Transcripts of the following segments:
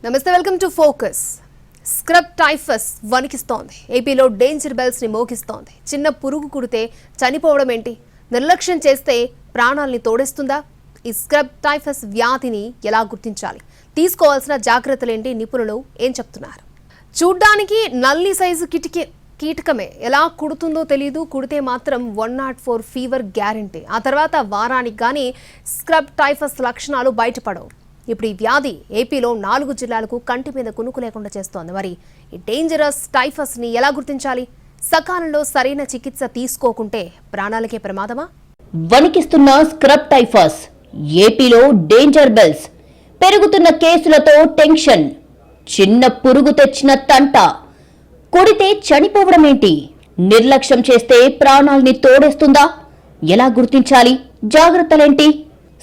నమస్తే, welcome to focus. Scrub typhus వణికిస్తోంది. ఏపీలో డేంజర్ బెల్స్ ని మోగిస్తోంది. చిన్న పురుగు కుడితే చనిపోవడం ఏంటి? నిర్లక్ష్యం చేస్తే ప్రాణాల్ని తోడేస్తుందా? ఈ స్క్రబ్ టైఫస్ వ్యాధిని ఎలా గుర్తించాలి? తీసుకోవాల్సిన జాగ్రత్తలేంటి? నిపుణులు ఏం చెప్తున్నారు? చూడ్డానికి నల్లి సైజు కీటకమే, ఎలా కుడుతుందో తెలియదు. కుడితే మాత్రం 104 ఫీవర్ గ్యారంటీ. ఆ తర్వాత వారానికి కానీ స్క్రబ్ టైఫస్ లక్షణాలు బయటపడవు. ఇప్పుడు ఈ వ్యాధి ఏపీలో 4 జిల్లాలకు కంటి మీద కునుకు లేకుండా చేస్తోంది. మరి ఈ డేంజరస్ టైఫస్ ని ఎలా గుర్తించాలి? సకాలంలో సరైన చికిత్స తీసుకోకుంటే ప్రాణాలకే ప్రమాదమా? వణికిస్తున్న స్క్రబ్ టైఫస్, ఏపీలో డేంజర్ బెల్స్, పెరుగుతున్న కేసులతో టెన్షన్, చిన్న పురుగు తెచ్చిన తంట, కొడితే చనిపోవడం ఏంటి? నిర్లక్ష్యం చేస్తే ప్రాణాల్ని తోడేస్తుందా? ఎలా గుర్తించాలి? జాగ్రత్తలేంటి?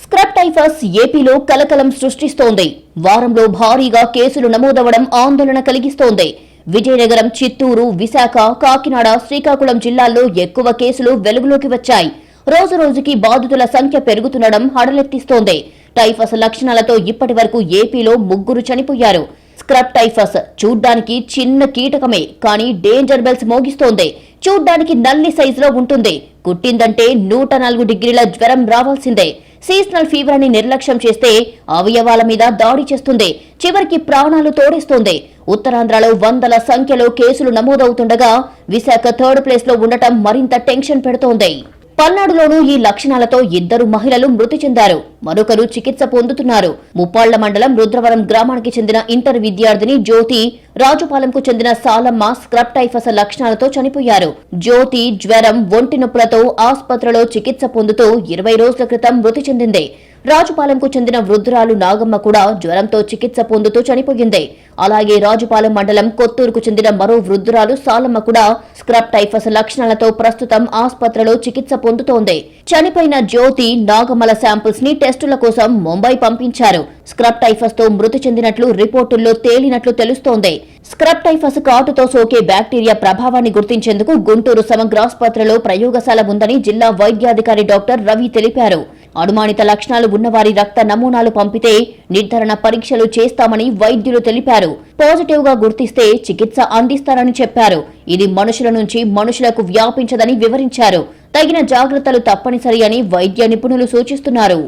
స్క్రబ్ టైఫస్ ఏపీలో కలకలం సృష్టిస్తోంది. వారంలో భారీగా కేసులు నమోదవడం ఆందోళన కలిగిస్తోంది. విజయనగరం, చిత్తూరు, విశాఖ, కాకినాడ, శ్రీకాకుళం జిల్లాల్లో ఎక్కువ కేసులు వెలుగులోకి వచ్చాయి. రోజు రోజుకి బాధితుల సంఖ్య పెరుగుతుండడం హడలెత్తిస్తోంది. టైఫస్ లక్షణాలతో ఇప్పటి వరకు ఏపీలో 3 చనిపోయారు. స్క్రబ్ టైఫస్ చూడ్డానికి చిన్న కీటకమే, కానీ డేంజర్ బెల్స్ మోగిస్తోంది. చూడ్డానికి నల్లి సైజులో ఉంటుంది. కుట్టిందంటే 104 డిగ్రీల జ్వరం రావాల్సిందే. సీజనల్ ఫీవర్ అని నిర్లక్ష్యం చేస్తే అవయవాల మీద దాడి చేస్తుంది. చివరికి ప్రాణాలు తోడేస్తుంది. ఉత్తరాంధ్రలో వందల సంఖ్యలో కేసులు నమోదవుతుండగా విశాఖ 3rd ప్లేస్ లో ఉండటం మరింత టెన్షన్ పెడుతోంది. పల్నాడులోనూ ఈ లక్షణాలతో 2 మహిళలు మృతి చెందారు. మరొకరు చికిత్స పొందుతున్నారు. ముప్పాళ్ల మండలం రుద్రవరం గ్రామానికి చెందిన ఇంటర్ విద్యార్థిని జ్యోతి, రాజుపాలెంకు చెందిన సాలమ్మ స్క్రబ్ టైఫస్ లక్షణాలతో చనిపోయారు. జ్యోతి జ్వరం, ఒంటి నొప్పులతో ఆసుపత్రిలో చికిత్స పొందుతూ 20 రోజుల క్రితం మృతి చెందింది. రాజుపాలెంకు చెందిన వృద్ధురాలు నాగమ్మ కూడా జ్వరంతో చికిత్స పొందుతూ చనిపోయింది. అలాగే రాజుపాలెం మండలం కొత్తూరుకు చెందిన మరో వృద్ధురాలు సాలమ్మ కూడా స్క్రబ్ టైఫస్ లక్షణాలతో ప్రస్తుతం ఆసుపత్రిలో చికిత్స పొందుతోంది. చనిపోయిన జ్యోతి, నాగమ్మల శాంపిల్స్ ని టెస్టుల కోసం ముంబై పంపించారు. స్క్రబ్ టైఫస్ తో మృతి చెందినట్లు రిపోర్టుల్లో తేలినట్లు తెలుస్తోంది. స్క్రబ్ టైఫస్ కాటుతో సోకే బ్యాక్టీరియా ప్రభావాన్ని గుర్తించేందుకు గుంటూరు సమగ్రాసుపత్రిలో ప్రయోగశాల ఉందని జిల్లా వైద్యాధికారి డాక్టర్ రవి తెలిపారు. అనుమానిత లక్షణాలు ఉన్నవారి రక్త నమూనాలు పంపితే నిర్ధారణ పరీక్షలు చేస్తామని వైద్యులు తెలిపారు. పాజిటివ్ గా గుర్తిస్తే చికిత్స అందిస్తారని చెప్పారు. ఇది మనుషుల నుంచి మనుషులకు వ్యాపించదని వివరించారు. తగిన జాగ్రత్తలు తప్పనిసరి అని వైద్య నిపుణులు సూచిస్తున్నారు.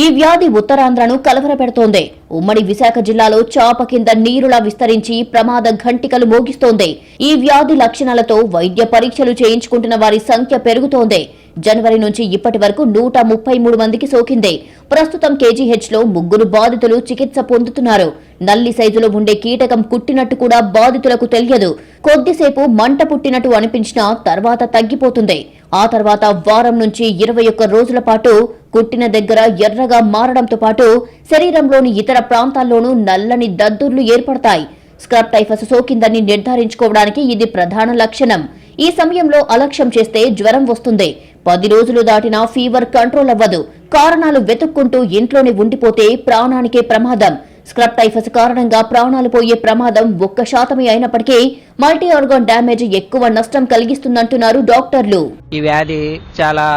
ఈ వ్యాధి ఉత్తరాంధ్రను కలవరపెడుతోంది. ఉమ్మడి విశాఖ జిల్లాలో చాప కింద నీరులా విస్తరించి ప్రమాద ఘంటికలు మోగిస్తోంది. ఈ వ్యాధి లక్షణాలతో వైద్య పరీక్షలు చేయించుకుంటున్న వారి సంఖ్య పెరుగుతోంది. జనవరి నుంచి ఇప్పటి వరకు 133 మందికి సోకింది. ప్రస్తుతం కేజీహెచ్ లో 3 బాధితులు చికిత్స పొందుతున్నారు. నల్లి సైజులో ఉండే కీటకం కుట్టినట్టు కూడా బాధితులకు తెలియదు. కొద్దిసేపు మంట పుట్టినట్టు అనిపించినా తర్వాత తగ్గిపోతుంది. ఆ తర్వాత వారం నుంచి 21 రోజుల పాటు కుట్టిన దగ్గర ఎర్రగా మారడంతో పాటు శరీరంలోని ఇతర ప్రాంతాల్లోనూ నల్లని దద్దుర్లు ఏర్పడతాయి. స్క్రబ్ టైఫస్ సోకిందని నిర్ధారించుకోవడానికి ఇది ప్రధాన లక్షణం. ఈ సమయంలో అలక్ష్యం చేస్తే జ్వరం వస్తుంది. 10 రోజులు దాటినా ఫీవర్ కంట్రోల్ అవ్వదు. కారణాలు వెతుక్కుంటూ ఇంట్లోనే ఉండిపోతే ప్రాణానికే ప్రమాదం. స్క్రబ్ టైఫస్ కారణంగా ప్రాణాలు పోయే ప్రమాదం 1% అయినప్పటికీ మల్టీ ఆర్గాన్ డ్యామేజ్ ఎక్కువ నష్టం కలిగిస్తుందంటున్నారు డాక్టర్లు. ఈ వ్యాధి చాలా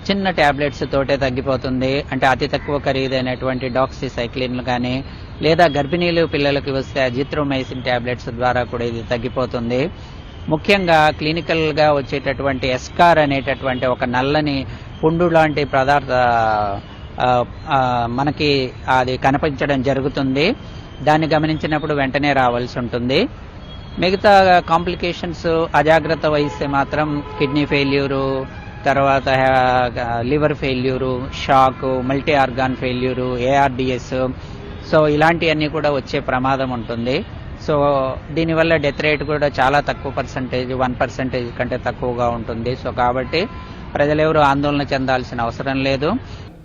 చిన్న టాబ్లెట్స్ తోటే తగ్గిపోతుంది. అంటే అతి తక్కువ ఖరీదైనటువంటి డాక్సిసైక్లిన్లు కానీ లేదా గర్భిణీలు పిల్లలకు వస్తే అజిత్రోమైసిన్ టాబ్లెట్స్ ద్వారా కూడా ఇది తగ్గిపోతుంది. ముఖ్యంగా క్లినికల్ గా వచ్చేటటువంటి ఎస్కార్ అనేటటువంటి ఒక నల్లని పుండు లాంటి పదార్థ మనకి అది కనిపించడం జరుగుతుంది. దాన్ని గమనించినప్పుడు వెంటనే రావాల్సి ఉంటుంది. మిగతా కాంప్లికేషన్స్ అజాగ్రత్త వహిస్తే మాత్రం కిడ్నీ ఫెయిల్యూరు, తర్వాత liver failure, shock, multi organ failure, ARDS, so ఇలాంటివన్నీ కూడా వచ్చే ప్రమాదం ఉంటుంది. సో దీనివల్ల డెత్ రేట్ కూడా చాలా తక్కువ పర్సంటేజ్, 1% కంటే తక్కువగా ఉంటుంది. సో కాబట్టి ప్రజలెవరూ ఆందోళన చెందాల్సిన అవసరం లేదు.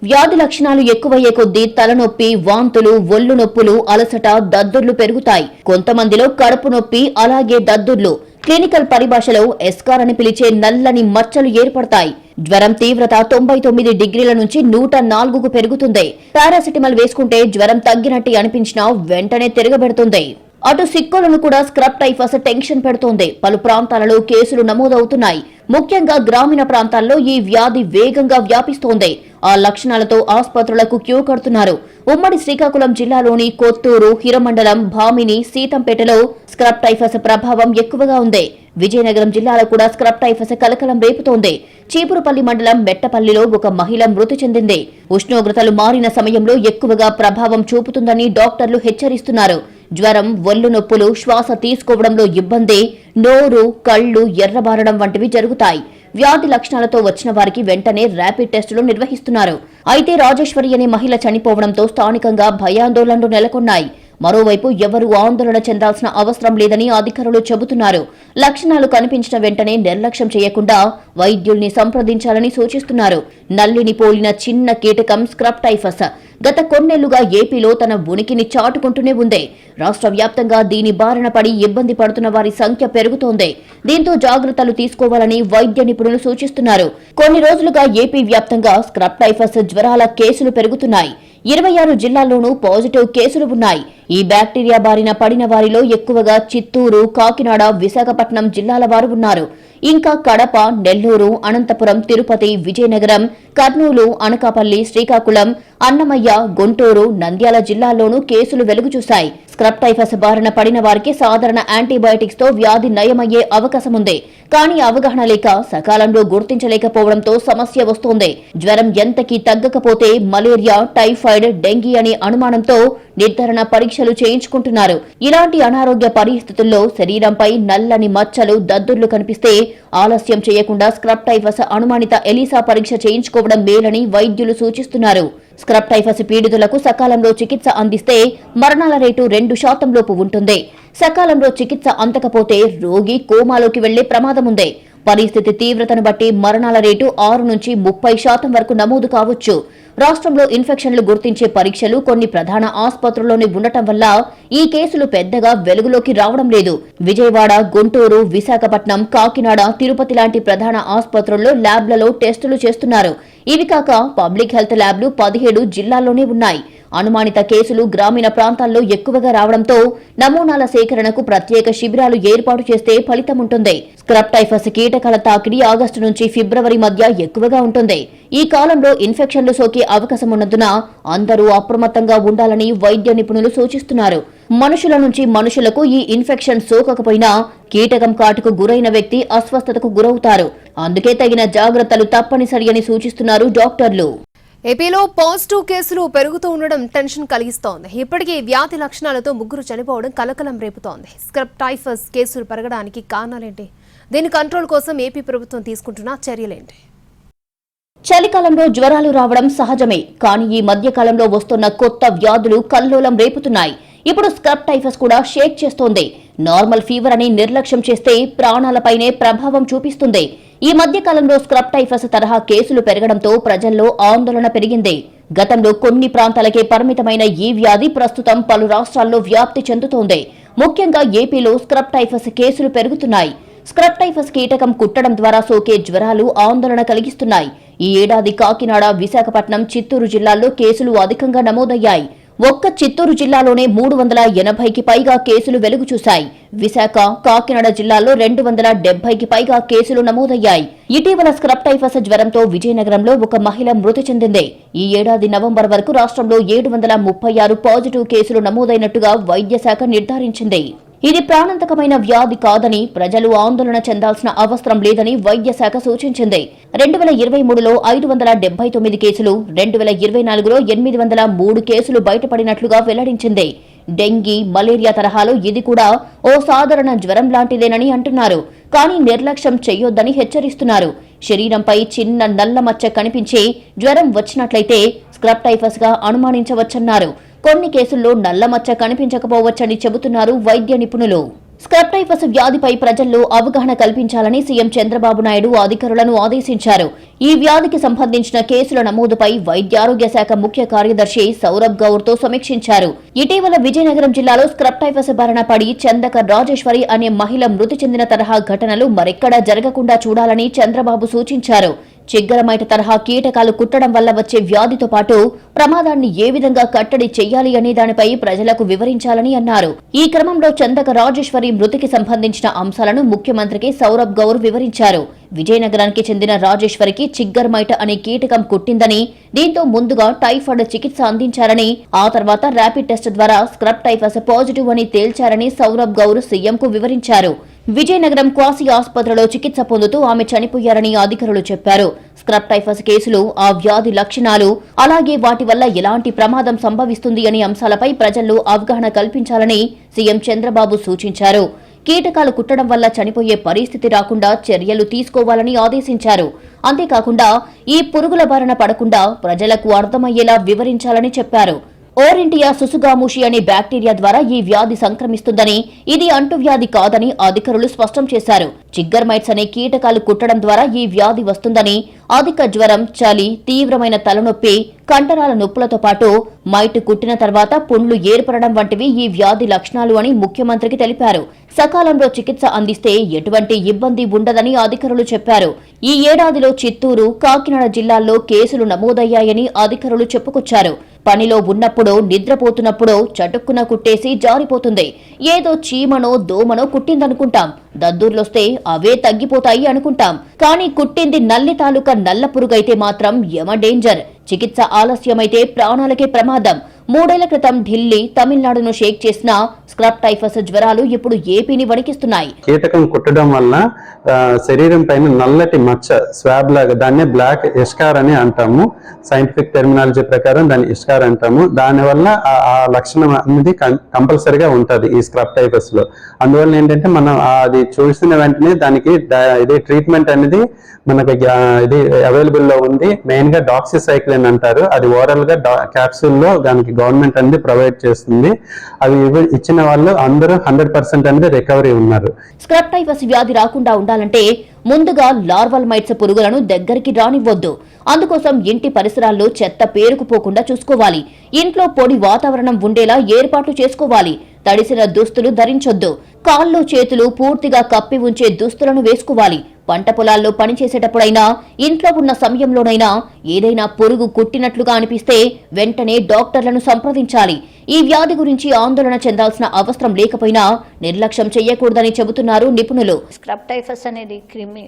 వ్యాధి లక్షణాలు ఎక్కువయ్యే కొద్దీ తలనొప్పి, వాంతులు, ఒళ్ళు నొప్పులు, అలసట, దద్దుర్లు పెరుగుతాయి. కొంతమందిలో కడుపు నొప్పి, అలాగే దద్దుర్లు. క్లినికల్ పరిభాషలో ఎస్కార్ అని పిలిచే నల్లని మచ్చలు ఏర్పడతాయి. జ్వరం తీవ్రత 99 డిగ్రీల నుంచి 104కు పెరుగుతుంది. పారాసిటమాల్ వేసుకుంటే జ్వరం తగ్గినట్టు అనిపించినా వెంటనే తిరగబెడుతుంది. అటు సిక్కులను కూడా స్క్రబ్ టైఫస్ టెన్షన్ పెడుతోంది. పలు ప్రాంతాలలో కేసులు నమోదవుతున్నాయి. ముఖ్యంగా గ్రామీణ ప్రాంతాల్లో ఈ వ్యాధి వేగంగా వ్యాపిస్తోంది. ఆ లక్షణాలతో ఆసుపత్రులకు క్యూ కడుతున్నారు. ఉమ్మడి శ్రీకాకుళం జిల్లాలోని కొత్తూరు, హిరమండలం, భామిని, సీతంపేటలో స్క్రబ్ టైఫస్ ప్రభావం ఎక్కువగా ఉంది. విజయనగరం జిల్లాలో కూడా స్క్రబ్ టైఫస్ కలకలం రేపుతోంది. చీపురుపల్లి మండలం మెట్టపల్లిలో ఒక మహిళ మృతి చెందింది. ఉష్ణోగ్రతలు మారిన సమయంలో ఎక్కువగా ప్రభావం చూపుతుందని డాక్టర్లు హెచ్చరిస్తున్నారు. జ్వరం, ఒళ్ళు నొప్పులు, శ్వాస తీసుకోవడంలో ఇబ్బంది, నోరు, కళ్లు ఎర్రబారడం వంటివి జరుగుతాయి. వ్యాధి లక్షణాలతో వచ్చిన వారికి వెంటనే ర్యాపిడ్ టెస్టులు నిర్వహిస్తున్నారు. అయితే రాజేశ్వరి అనే మహిళ చనిపోవడంతో స్థానికంగా భయాందోళనలు నెలకొన్నాయి. మరోవైపు ఎవరూ ఆందోళన చెందాల్సిన అవసరం లేదని అధికారులు చెబుతున్నారు. లక్షణాలు కనిపించిన వెంటనే నిర్లక్ష్యం చేయకుండా వైద్యుల్ని సంప్రదించాలని సూచిస్తున్నారు. నల్లిని పోలిన చిన్న కీటకం స్క్రబ్ టైఫస్ గత కొన్నేళ్లుగా ఏపీలో తన ఉనికిని చాటుకుంటూనే ఉంది. రాష్ట్ర వ్యాప్తంగా దీని బారిన పడి ఇబ్బంది పడుతున్న వారి సంఖ్య పెరుగుతోంది. దీంతో జాగ్రత్తలు తీసుకోవాలని వైద్య నిపుణులు సూచిస్తున్నారు. కొన్ని రోజులుగా ఏపీ వ్యాప్తంగా స్క్రబ్ టైఫస్ జ్వరాల కేసులు పెరుగుతున్నాయి. 26 జిల్లాల్లోనూ పాజిటివ్ కేసులు ఉన్నాయి. ఈ బ్యాక్టీరియా బారిన పడిన వారిలో ఎక్కువగా చిత్తూరు, కాకినాడ, విశాఖపట్నం జిల్లాల వారు ఉన్నారు. ఇంకా కడప, నెల్లూరు, అనంతపురం, తిరుపతి, విజయనగరం, కర్నూలు, అనకాపల్లి, శ్రీకాకుళం, అన్నమయ్య, గుంటూరు, నంద్యాల జిల్లాల్లోనూ కేసులు వెలుగుచూశాయి. స్క్రబ్ టైఫస్ బారిన పడిన వారికి సాధారణ యాంటీబయాటిక్స్ తో వ్యాధి నయమయ్యే అవకాశం ఉంది. కానీ అవగాహన లేక సకాలంలో గుర్తించలేకపోవడంతో సమస్య వస్తోంది. జ్వరం ఎంతకీ తగ్గకపోతే మలేరియా, టైఫాయిడ్, డెంగీ అనే అనుమానంతో నిర్ధారణ పరీక్షలు చేయించుకుంటున్నారు. ఇలాంటి అనారోగ్య పరిస్థితుల్లో శరీరంపై నల్లని మచ్చలు, దద్దుర్లు కనిపిస్తే ఆలస్యం చేయకుండా స్క్రబ్ టైఫస్ అనుమానిత ఎలీసా పరీక్ష చేయించుకోవడం మేలని వైద్యులు సూచిస్తున్నారు. స్క్రబ్ టైఫస్ పీడితులకు సకాలంలో చికిత్స అందిస్తే మరణాల రేటు 2% లోపు ఉంటుంది. సకాలంలో చికిత్స అందకపోతే రోగి కోమాలోకి వెళ్లే ప్రమాదం ఉంది. పరిస్థితి తీవ్రతను బట్టి మరణాల రేటు 6 నుంచి 30% వరకు నమోదు కావచ్చు. రాష్ట్రంలో ఇన్ఫెక్షన్లు గుర్తించే పరీక్షలు కొన్ని ప్రధాన ఆసుపత్రుల్లోనే ఉండటం వల్ల ఈ కేసులు పెద్దగా వెలుగులోకి రావడం లేదు. విజయవాడ, గుంటూరు, విశాఖపట్నం, కాకినాడ, తిరుపతి లాంటి ప్రధాన ఆసుపత్రుల్లో ల్యాబ్లలో టెస్టులు చేస్తున్నారు. ఇవి కాక పబ్లిక్ హెల్త్ ల్యాబ్లు 17 జిల్లాల్లోనే ఉన్నాయి. అనుమానిత కేసులు గ్రామీణ ప్రాంతాల్లో ఎక్కువగా రావడంతో నమూనాల సేకరణకు ప్రత్యేక శిబిరాలు ఏర్పాటు చేస్తే ఫలితం ఉంటుంది. స్క్రబ్ టైఫస్ కీటకాల తాకిడి ఆగస్టు నుంచి ఫిబ్రవరి మధ్య ఎక్కువగా ఉంటుంది. ఈ కాలంలో ఇన్ఫెక్షన్లు సోకే అవకాశం ఉన్నందున అందరూ అప్రమత్తంగా ఉండాలని వైద్య నిపుణులు సూచిస్తున్నారు. మనుషుల నుంచి మనుషులకు ఈ ఇన్ఫెక్షన్ సోకకపోయినా కీటకం కాటుకు గురైన వ్యక్తి అస్వస్థతకు గురవుతారు. అందుకే తగిన జాగ్రత్తలు తప్పనిసరి అని సూచిస్తున్నారు డాక్టర్లు. ఏపీలో పాజిటివ్ కేసులు పెరుగుతూ ఉండడం టెన్షన్ కలిగిస్తోంది. ఇప్పటికీ వ్యాధి లక్షణాలతో 3 చనిపోవడం కలకలం రేపుతోంది. స్క్రబ్ టైఫస్ కేసులు పెరగడానికి కారణాలేంటి? దీని కంట్రోల్ కోసం ఏపీ ప్రభుత్వం తీసుకుంటున్న చర్యలేంటి? చలికాలంలో జ్వరాలు రావడం సహజమే. కానీ ఈ మధ్య కాలంలో వస్తున్న కొత్త వ్యాధులు కల్లోలం రేపుతున్నాయి. ఇప్పుడు స్క్రబ్ టైఫస్ కూడా షేక్ చేస్తోంది. నార్మల్ ఫీవర్ అని నిర్లక్ష్యం చేస్తే ప్రాణాలపైనే ప్రభావం చూపిస్తుంది. ఈ మధ్య కాలంలో స్క్రబ్ టైఫస్ తరహా కేసులు పెరగడంతో ప్రజల్లో ఆందోళన పెరిగింది. గతంలో కొన్ని ప్రాంతాలకే పరిమితమైన ఈ వ్యాధి ప్రస్తుతం పలు రాష్ట్రాల్లో వ్యాప్తి చెందుతోంది. ముఖ్యంగా ఏపీలో స్క్రబ్ టైఫస్ కేసులు పెరుగుతున్నాయి. స్క్రబ్ టైఫస్ కీటకం కుట్టడం ద్వారా సోకే జ్వరాలు ఆందోళన కలిగిస్తున్నాయి. ఈ ఏడాది కాకినాడ, విశాఖపట్నం, చిత్తూరు జిల్లాల్లో కేసులు అధికంగా నమోదయ్యాయి. ఒక్క చిత్తూరు జిల్లాలోనే 380కి పైగా కేసులు వెలుగు చూశాయి. విశాఖ, కాకినాడ జిల్లాల్లో 270కి పైగా కేసులు నమోదయ్యాయి. ఇటీవల స్క్రబ్ టైఫస్ జ్వరంతో విజయనగరంలో ఒక మహిళ మృతి చెందింది. ఈ ఏడాది నవంబర్ వరకు రాష్ట్రంలో 736 పాజిటివ్ కేసులు నమోదైనట్టుగా వైద్య శాఖ నిర్ధారించింది. ఇది ప్రాణాంతకమైన వ్యాధి కాదని, ప్రజలు ఆందోళన చెందాల్సిన అవసరం లేదని వైద్య శాఖ సూచించింది. 2023లో 579 కేసులు, 2024లో 803 కేసులు బయటపడినట్లుగా వెల్లడించింది. డెంగీ, మలేరియా తరహాలో ఇది కూడా ఓ సాధారణ జ్వరం లాంటిదేనని అంటున్నారు. కానీ నిర్లక్ష్యం చెయ్యొద్దని హెచ్చరిస్తున్నారు. శరీరంపై చిన్న నల్ల మచ్చ కనిపించి జ్వరం వచ్చినట్లయితే స్క్రబ్ టైఫస్ గా అనుమానించవచ్చన్నారు. కొన్ని కేసుల్లో నల్ల మచ్చ కనిపించకపోవచ్చని చెబుతున్నారు వైద్య నిపుణులు. స్క్రబ్ టైఫస్ వ్యాధిపై ప్రజల్లో అవగాహన కల్పించాలని సీఎం చంద్రబాబు నాయుడు అధికారులను ఆదేశించారు. ఈ వ్యాధికి సంబంధించిన కేసుల నమోదుపై వైద్యారోగ్య శాఖ ముఖ్య కార్యదర్శి సౌరభ్ గౌర్తో సమీక్షించారు. ఇటీవల విజయనగరం జిల్లాలో స్క్రబ్ టైఫస్ బారిన పడి చందక రాజేశ్వరి అనే మహిళ మృతి చెందిన తరహా ఘటనలు మరెక్కడా జరగకుండా చూడాలని చంద్రబాబు సూచించారు. చిగ్గరమైట తరహా కీటకాలు కుట్టడం వల్ల వచ్చే వ్యాధితో పాటు ప్రమాదాన్ని ఏ విధంగా కట్టడి చెయ్యాలి అనే దానిపై ప్రజలకు వివరించాలని అన్నారు. ఈ క్రమంలో చందక రాజేశ్వరి మృతికి సంబంధించిన అంశాలను ముఖ్యమంత్రికి సౌరభ్ గౌర్ వివరించారు. విజయనగరానికి చెందిన రాజేశ్వరికి చిగ్గరమైట అనే కీటకం కుట్టిందని, దీంతో ముందుగా టైఫాయిడ్ చికిత్స అందించారని, ఆ తర్వాత ర్యాపిడ్ టెస్ట్ ద్వారా స్క్రబ్ టైఫస్ పాజిటివ్ అని తేల్చారని సౌరభ్ గౌర్ సీఎంకు వివరించారు. విజయనగరం క్వాసీ ఆసుపత్రిలో చికిత్స పొందుతూ ఆమె చనిపోయారని అధికారులు చెప్పారు. స్క్రబ్ టైఫస్ కేసులు, ఆ వ్యాధి లక్షణాలు, అలాగే వాటి వల్ల ఎలాంటి ప్రమాదం సంభవిస్తుంది అనే అంశాలపై ప్రజల్లో అవగాహన కల్పించాలని సీఎం చంద్రబాబు సూచించారు. కీటకాలు కుట్టడం వల్ల చనిపోయే పరిస్థితి రాకుండా చర్యలు తీసుకోవాలని ఆదేశించారు. అంతేకాకుండా ఈ పురుగుల బారిన పడకుండా ప్రజలకు అర్థమయ్యేలా వివరించాలని చెప్పారు. ఓరింటియా సుసుగాముషి అనే బ్యాక్టీరియా ద్వారా ఈ వ్యాధి సంక్రమిస్తుందని, ఇది అంటువ్యాధి కాదని అధికారులు స్పష్టం చేశారు. చిగ్గర్మైట్స్ అనే కీటకాలు కుట్టడం ద్వారా ఈ వ్యాధి వస్తుందని, అధిక జ్వరం, చలి, తీవ్రమైన తలనొప్పి, కండరాల నొప్పులతో పాటు మైటు కుట్టిన తర్వాత పుండ్లు ఏర్పడడం వంటివి ఈ వ్యాధి లక్షణాలు అని ముఖ్యమంత్రికి తెలిపారు. సకాలంలో చికిత్స అందిస్తే ఎటువంటి ఇబ్బంది ఉండదని అధికారులు చెప్పారు. ఈ ఏడాదిలో చిత్తూరు, కాకినాడ జిల్లాల్లో కేసులు నమోదయ్యాయని అధికారులు చెప్పుకొచ్చారు. పనిలో ఉన్నప్పుడో, నిద్రపోతున్నప్పుడో చటుక్కున కుట్టేసి జారిపోతుంది. ఏదో చీమనో, దోమనో కుట్టిందనుకుంటాం. దద్దుర్లొస్తే అవే తగ్గిపోతాయి అనుకుంటాం. కానీ కుట్టింది నల్లి తాలూకా నల్ల పురుగైతే మాత్రం యమ డేంజర్. చికిత్స ఆలస్యమైతే ప్రాణాలకే ప్రమాదం. 3 ఏళ్ల క్రితం ఢిల్లీ, తమిళనాడును షేక్ చేసిన స్క్రబ్ టైఫస్ జ్వరాలు ఇప్పుడు ఏపీని వణికిస్తున్నాయి. కీటకం కుట్టడం వల్ల శరీరం పైన నల్లటి మచ్చ, స్వాబ్ లాగా, దాన్నే బ్లాక్ ఎస్కార్ అని అంటాము. సైంటిఫిక్ టెర్మినాలజీ ప్రకారం దాన్ని ఎస్కార్ అంటాము. దానివల్ల ఆ లక్షణం అనేది కంపల్సరిగా ఉంటుంది ఈ స్క్రబ్ టైఫస్ లో. అందువల్ల ఏంటంటే మనం అది చూసిన వెంటనే దానికి ఇది ట్రీట్మెంట్ అనేది మనకి ఇది అవైలబుల్ లో ఉంది. మెయిన్ గా డాక్సిసైక్లిన్ అంటారు. అది ఓరల్ గా క్యాప్సూల్ లో దానికి గవర్నమెంట్ అనేది ప్రొవైడ్ చేస్తుంది. అవి ఇచ్చిన వాళ్ళు అందరూ 100% అనేది రికవరీ ఉన్నారు. స్క్రబ్ టైఫస్ వ్యాధి రాకుండా ఉండాలంటే ముందుగా లార్వల్ మైట్స్ పురుగులను దగ్గరికి రానివ్వొద్దు. అందుకోసం ఇంటి పరిసరాల్లో చెత్త పేరుకుపోకుండా చూసుకోవాలి. ఇంట్లో పొడి వాతావరణం ఉండేలా ఏర్పాట్లు చేసుకోవాలి. తడిసిన దుస్తులు ధరించొద్దు. కాళ్ళు, చేతులు పూర్తిగా కప్పి ఉంచే దుస్తులను వేసుకోవాలి. పంట పొలాల్లో పనిచేసేటప్పుడైనా, ఇంట్లో ఉన్న సమయంలోనైనా ఏదైనా పురుగు కుట్టినట్లుగా అనిపిస్తే వెంటనే డాక్టర్లను సంప్రదించాలి. ఈ వ్యాధి గురించి ఆందోళన చెందాల్సిన అవసరం లేకపోయినా నిర్లక్ష్యం చేయకూడదని చెబుతున్నారు నిపుణులు. స్క్రబ్ టైఫస్ అనేది క్రిమి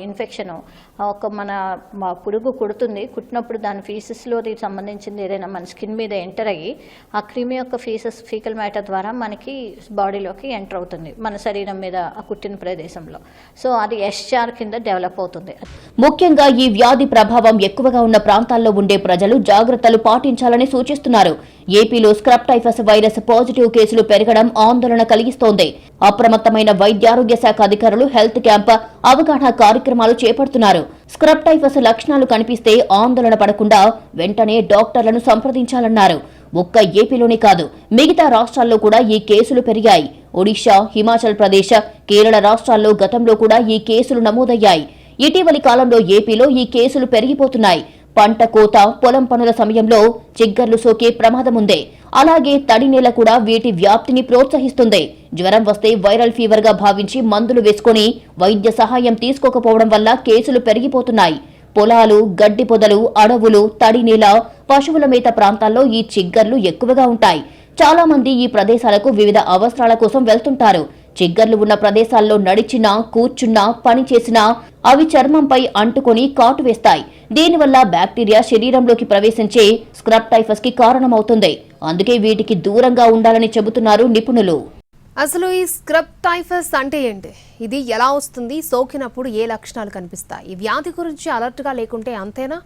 ఇన్ఫెక్షన్. ఒక మన పురుగు కుడుతుంది. కుట్టినప్పుడు దాని ఫీసెస్లో సంబంధించింది ఏదైనా మన స్కిన్ మీద ఎంటర్ అయ్యి ఆ క్రిమి యొక్క ఫీకల్ మ్యాటర్ ద్వారా మనకి బాడీలోకి ఎంటర్ అవుతుంది, మన శరీరం మీద ఆ కుట్టిన ప్రదేశంలో. సో అది ఎస్చార్ కింద డెవలప్ అవుతుంది. ముఖ్యంగా ఈ వ్యాధి ప్రభావం ఎక్కువగా ఉన్న ప్రాంతాల్లో ఉండే ప్రజలు జాగ్రత్తలు పాటించాలని సూచిస్తున్నారు. ఏపీలో స్క్రబ్ టైఫస్ వైరస్ పాజిటివ్ కేసులు పెరగడం ఆందోళన కలిగిస్తోంది. అప్రమత్తమైన వైద్యారోగ్య శాఖ అధికారులు హెల్త్ క్యాంప్, అవగాహన కార్యక్రమాలు చేపడుతున్నారు. స్క్రబ్ టైఫస్ లక్షణాలు కనిపిస్తే ఆందోళన పడకుండా వెంటనే డాక్టర్లను సంప్రదించాలన్నారు. ఒక్క ఏపీలోనే కాదు, మిగతా రాష్ట్రాల్లో కూడా ఈ కేసులు పెరిగాయి. ఒడిషా, హిమాచల్ ప్రదేశ్, కేరళ రాష్ట్రాల్లో గతంలో కూడా ఈ కేసులు నమోదయ్యాయి. ఇటీవలి కాలంలో ఏపీలో ఈ కేసులు పెరిగిపోతున్నాయి. పంట కోత, పొలం పనుల సమయంలో చిగ్గర్లు సోకే ప్రమాదముందే. అలాగే తడి నేల కూడా వీటి వ్యాప్తిని ప్రోత్సహిస్తుంది. జ్వరం వస్తే వైరల్ ఫీవర్ గా భావించి మందులు వేసుకుని వైద్య సహాయం తీసుకోకపోవడం వల్ల కేసులు పెరిగిపోతున్నాయి. పొలాలు, గడ్డి పొదలు, అడవులు, తడి నేల, పశువుల మేత ప్రాంతాల్లో ఈ చిగ్గర్లు ఎక్కువగా ఉంటాయి. చాలా మంది ఈ ప్రదేశాలకు వివిధ అవసరాల కోసం వెళ్తుంటారు. చిగ్గర్లు ఉన్న ప్రదేశాల్లో నడిచినా, కూర్చున్నా, పని చేసినా అవి చర్మంపై అంటుకొని కాటు వేస్తాయి. దీనివల్ల బ్యాక్టీరియా శరీరంలోకి ప్రవేశించే స్క్రబ్ టైఫస్ కి కారణమవుతుంది. అందుకే వీటికి దూరంగా ఉండాలని చెబుతున్నారు నిపుణులు. అసలు ఈ స్క్రబ్ టైఫస్ అంటే ఏంటి? ఇది ఎలా వస్తుంది? సోకినప్పుడు ఏ లక్షణాలు కనిపిస్తాయి? ఈ వ్యాధి గురించి అలర్ట్గా లేకుంటే అంతేనా?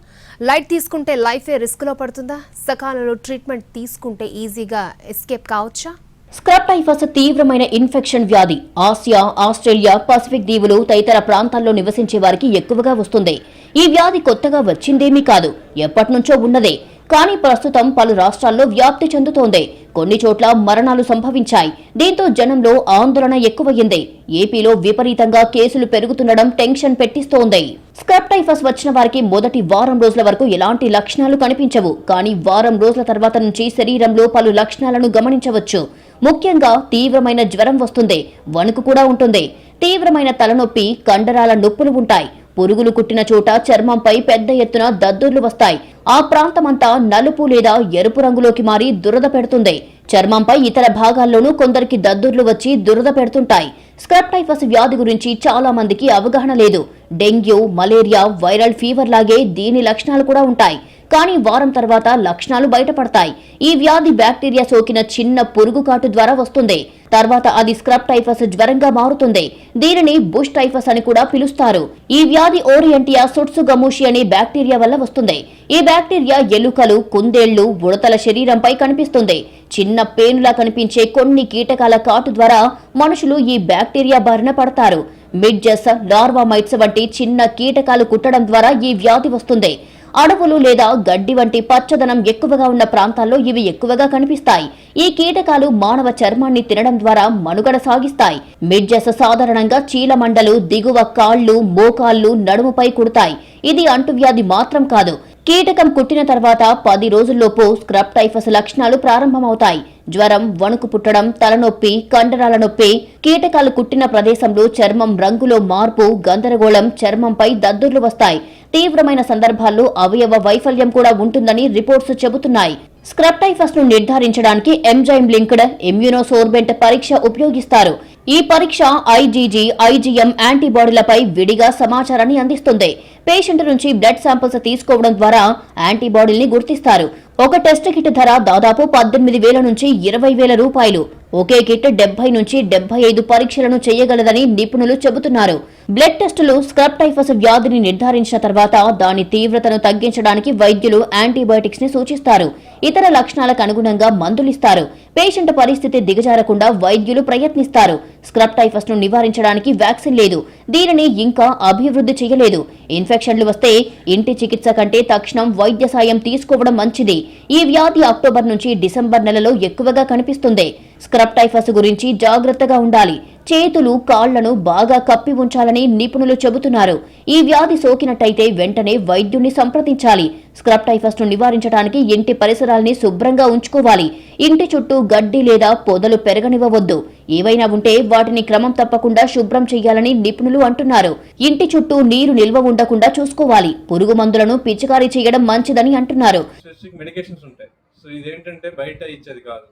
లైట్ తీసుకుంటే లైఫే రిస్క్లో పడుతుందా? సకాలంలో ట్రీట్మెంట్ తీసుకుంటే ఈజీగా ఎస్కేప్ కావచ్చా? స్క్రబ్ టైఫస్ తీవ్రమైన ఇన్ఫెక్షన్ వ్యాధి. ఆసియా, ఆస్ట్రేలియా, పసిఫిక్ దీవులు తదితర ప్రాంతాల్లో నివసించే వారికి ఎక్కువగా వస్తుంది. ఈ వ్యాధి కొత్తగా వచ్చిందేమీ కాదు, ఎప్పటినుంచో ఉన్నదే. కానీ ప్రస్తుతం పలు రాష్ట్రాల్లో వ్యాప్తి చెందుతోంది. కొన్ని చోట్ల మరణాలు సంభవించాయి. దీంతో జనంలో ఆందోళన ఎక్కువయ్యింది. ఏపీలో విపరీతంగా కేసులు పెరుగుతుండడం టెన్షన్ పెట్టిస్తోంది. స్క్రబ్ టైఫస్ వచ్చిన వారికి మొదటి వారం రోజుల వరకు ఎలాంటి లక్షణాలు కనిపించవు. కానీ వారం రోజుల తర్వాత నుంచి శరీరంలో పలు లక్షణాలను గమనించవచ్చు. ముఖ్యంగా తీవ్రమైన జ్వరం వస్తుంది, వణుకు కూడా ఉంటుంది. తీవ్రమైన తలనొప్పి, కండరాల నొప్పులు ఉంటాయి. పురుగులు కుట్టిన చోట చర్మంపై పెద్ద ఎత్తున దద్దుర్లు వస్తాయి. ఆ ప్రాంతమంతా నలుపు లేదా ఎరుపు రంగులోకి మారి దురద పెడుతుంది. చర్మంపై ఇతర భాగాల్లోనూ కొందరికి దద్దుర్లు వచ్చి దురద పెడుతుంటాయి. స్క్రబ్ టైఫస్ వ్యాధి గురించి చాలా మందికి అవగాహన లేదు. డెంగ్యూ, మలేరియా, వైరల్ ఫీవర్ లాగే దీని లక్షణాలు కూడా ఉంటాయి. కానీ వారం తర్వాత లక్షణాలు బయటపడతాయి. ఈ వ్యాధి బ్యాక్టీరియా సోకిన చిన్న పురుగు కాటు ద్వారా వస్తుంది. తర్వాత అది స్క్రబ్ టైఫస్ జ్వరంగా మారుతుంది. దీనిని బుష్ టైఫస్ అని కూడా పిలుస్తారు. ఈ వ్యాధి ఓరియంటియా సుట్సుగమూషి అనే బ్యాక్టీరియా వల్ల వస్తుంది. ఈ బ్యాక్టీరియా ఎలుకలు, కుందేళ్లు, ఉడతల శరీరంపై కనిపిస్తుంది. చిన్న పేనులా కనిపించే కొన్ని కీటకాల కాటు ద్వారా మనుషులు ఈ బ్యాక్టీరియా బారిన పడతారు. మిడ్జెస్, లార్వామైట్స్ వంటి చిన్న కీటకాలు కుట్టడం ద్వారా ఈ వ్యాధి వస్తుంది. అడవులు లేదా గడ్డి వంటి పచ్చదనం ఎక్కువగా ఉన్న ప్రాంతాల్లో ఇవి ఎక్కువగా కనిపిస్తాయి. ఈ కీటకాలు మానవ చర్మాన్ని తినడం ద్వారా మనుగడ సాగిస్తాయి. మిడ్జెస్ సాధారణంగా చీలమండలు, దిగువ కాళ్లు, మోకాళ్లు, నడుముపై కుడతాయి. ఇది అంటువ్యాధి మాత్రం కాదు. కీటకం కుట్టిన తర్వాత 10 రోజుల్లోపు స్క్రబ్ టైఫస్ లక్షణాలు ప్రారంభమవుతాయి. జ్వరం, వణుకు పుట్టడం, తలనొప్పి, కండరాల నొప్పి, కీటకాలు కుట్టిన ప్రదేశంలో చర్మం రంగులో మార్పు, గందరగోళం, చర్మంపై దద్దుర్లు వస్తాయి. తీవ్రమైన సందర్భాల్లో అవయవ వైఫల్యం కూడా ఉంటుందని రిపోర్ట్స్ చెబుతున్నాయి. స్క్రబ్ టైఫస్ ను నిర్ధారించడానికి ఎంజైమ్ లింక్డ్ ఇమ్యూనోసోర్బెంట్ పరీక్ష ఉపయోగిస్తారు. ఈ పరీక్ష ఐజీజీ, ఐజీఎం యాంటీబాడీలపై విడిగా సమాచారాన్ని అందిస్తుంది. పేషెంట్ నుంచి బ్లడ్ శాంపిల్స్ తీసుకోవడం ద్వారా యాంటీబాడీల్ని గుర్తిస్తారు. ఒక టెస్ట్ కిట్ ధర దాదాపు 18,000 నుంచి 20,000 రూపాయలు. ఒకే కిట్ 70 నుంచి 75 పరీక్షలను చేయగలదని నిపుణులు చెబుతున్నారు. బ్లడ్ టెస్టులు స్క్రబ్ టైఫస్ వ్యాధిని నిర్ధారించిన తర్వాత దాని తీవ్రతను తగ్గించడానికి వైద్యులు యాంటీబయాటిక్స్ ని సూచిస్తారు. ఇతర లక్షణాలకు అనుగుణంగా మందులిస్తారు. పేషెంట్ పరిస్థితి దిగజారకుండా వైద్యులు ప్రయత్నిస్తారు. స్క్రబ్ టైఫస్ ను నివారించడానికి వ్యాక్సిన్ లేదు. దీనిని ఇంకా అభివృద్ధి చేయలేదు. ఇన్ఫెక్షన్లు వస్తే ఇంటి చికిత్స కంటే తక్షణం వైద్య సాయం తీసుకోవడం మంచిది. ఈ వ్యాధి అక్టోబర్ నుంచి డిసెంబర్ నెలలో ఎక్కువగా కనిపిస్తుంది. స్క్రబ్ టైఫస్ గురించి జాగ్రత్తగా ఉండాలి. చేతులు, కాళ్లను బాగా కప్పి ఉంచాలని నిపుణులు చెబుతున్నారు. ఈ వ్యాధి సోకినట్టయితే వెంటనే వైద్యుణ్ణి సంప్రదించాలి. స్క్రబ్ టైఫస్ ను నివారించడానికి ఇంటి పరిసరాల్ని శుభ్రంగా ఉంచుకోవాలి. ఇంటి చుట్టూ గడ్డి లేదా పొదలు పెరగనివ్వవద్దు. ఏవైనా ఉంటే వాటిని క్రమం తప్పకుండా శుభ్రం చేయాలని నిపుణులు అంటున్నారు. ఇంటి చుట్టూ నీరు నిల్వ ఉండకుండా చూసుకోవాలి. పురుగు మందులను పిచికారీ చేయడం మంచిదని అంటున్నారు. స్పెసిఫిక్ మెడికేషన్స్ ఉంటాయి. సో ఇదేంటంటే బయట ఇచ్చేది కాదు.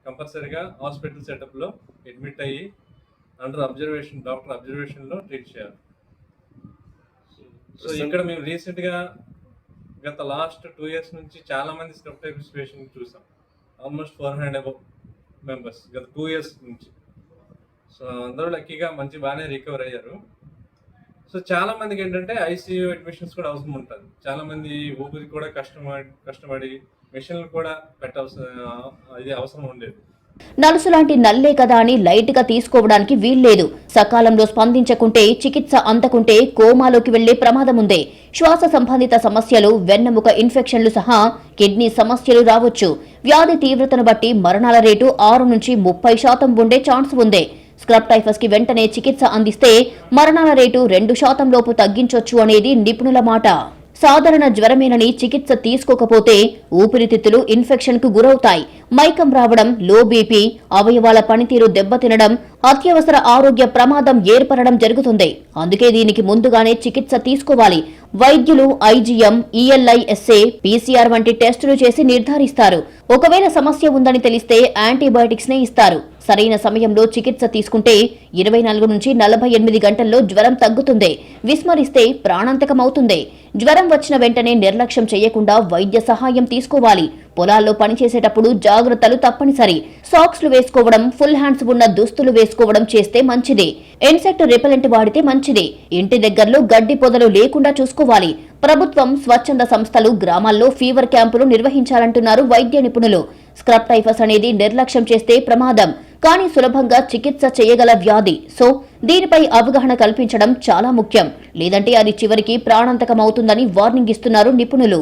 కంపల్సరీగా హాస్పిటల్ సెటప్లో అడ్మిట్ అయ్యి అండర్ అబ్జర్వేషన్, డాక్టర్ అబ్జర్వేషన్లో ట్రీట్ చేయాలి. సో ఇక్కడ మేము రీసెంట్గా గత లాస్ట్ 2 years నుంచి చాలా మంది స్క్రబ్ టైఫస్ పేషెంట్ చూసాం. ఆల్మోస్ట్ 400 అబౌవ్ మెంబర్స్ గత 2 years నుంచి. సో అందరూ లక్కీగా బాగానే రికవర్ అయ్యారు. సో చాలా మందికి ఏంటంటే ఐసీయూ అడ్మిషన్స్ కూడా అవసరం ఉంటుంది. చాలా మంది ఊపిరి కూడా కష్టపడి మెషిన్లు కూడా ఇది అవసరం ఉండేది. నలుసు లాంటి నల్లే కదా అని లైట్ గా తీసుకోవడానికి వీల్లేదు. సకాలంలో స్పందించకుంటే, చికిత్స అందకుంటే కోమాలోకి వెళ్లే ప్రమాదం ఉంది. శ్వాస సంబంధిత సమస్యలు, వెన్నెముక ఇన్ఫెక్షన్లు సహా కిడ్నీ సమస్యలు రావచ్చు. వ్యాధి తీవ్రతను బట్టి మరణాల రేటు 6 నుంచి 30% ఉండే ఛాన్స్ ఉంది. స్క్రబ్ టైఫస్ కి వెంటనే చికిత్స అందిస్తే మరణాల రేటు 2% లోపు తగ్గించొచ్చు అనేది నిపుణుల మాట. సాధారణ జ్వరమేనని చికిత్స తీసుకోకపోతే ఊపిరితిత్తులు ఇన్ఫెక్షన్ కు గురవుతాయి. మైకం రావడం, లో బీపీ, అవయవాల పనితీరు దెబ్బతినడం, అత్యవసర ఆరోగ్య ప్రమాదం ఏర్పడడం జరుగుతుంది. అందుకే దీనికి ముందుగానే చికిత్స తీసుకోవాలి. వైద్యులు ఐజీఎం, ఈఎల్ఐఎస్ఏ, పీసీఆర్ వంటి టెస్టులు చేసి నిర్ధారిస్తారు. ఒకవేళ సమస్య ఉందని తెలిస్తే యాంటీబయాటిక్స్ నే ఇస్తారు. సరైన సమయంలో చికిత్స తీసుకుంటే 24 నుంచి 48 గంటల్లో జ్వరం తగ్గుతుంది. విస్మరిస్తే ప్రాణాంతకమవుతుంది. జ్వరం వచ్చిన వెంటనే నిర్లక్ష్యం చేయకుండా వైద్య సహాయం తీసుకోవాలి. పొలాల్లో పనిచేసేటప్పుడు జాగ్రత్తలు తప్పనిసరి. సాక్స్లు వేసుకోవడం, ఫుల్ హ్యాండ్స్ ఉన్న దుస్తులు వేసుకోవడం చేస్తే మంచిది. ఇన్సెక్ట్ రిపెలెంట్ వాడితే మంచిది. ఇంటి దగ్గరలో గడ్డి పొదలు లేకుండా చూసుకోవాలి. ప్రభుత్వం, స్వచ్ఛంద సంస్థలు గ్రామాల్లో ఫీవర్ క్యాంపులు నిర్వహించాలంటున్నారు వైద్య నిపుణులు. స్క్రబ్ టైఫస్ అనేది నిర్లక్ష్యం చేస్తే ప్రమాదం, కానీ సులభంగా చికిత్స చేయగల వ్యాధి. సో దీనిపై అవగాహన కల్పించడం చాలా ముఖ్యం. లేదంటే అది చివరికి ప్రాణాంతకమవుతుందని వార్నింగ్ ఇస్తున్నారు నిపుణులు.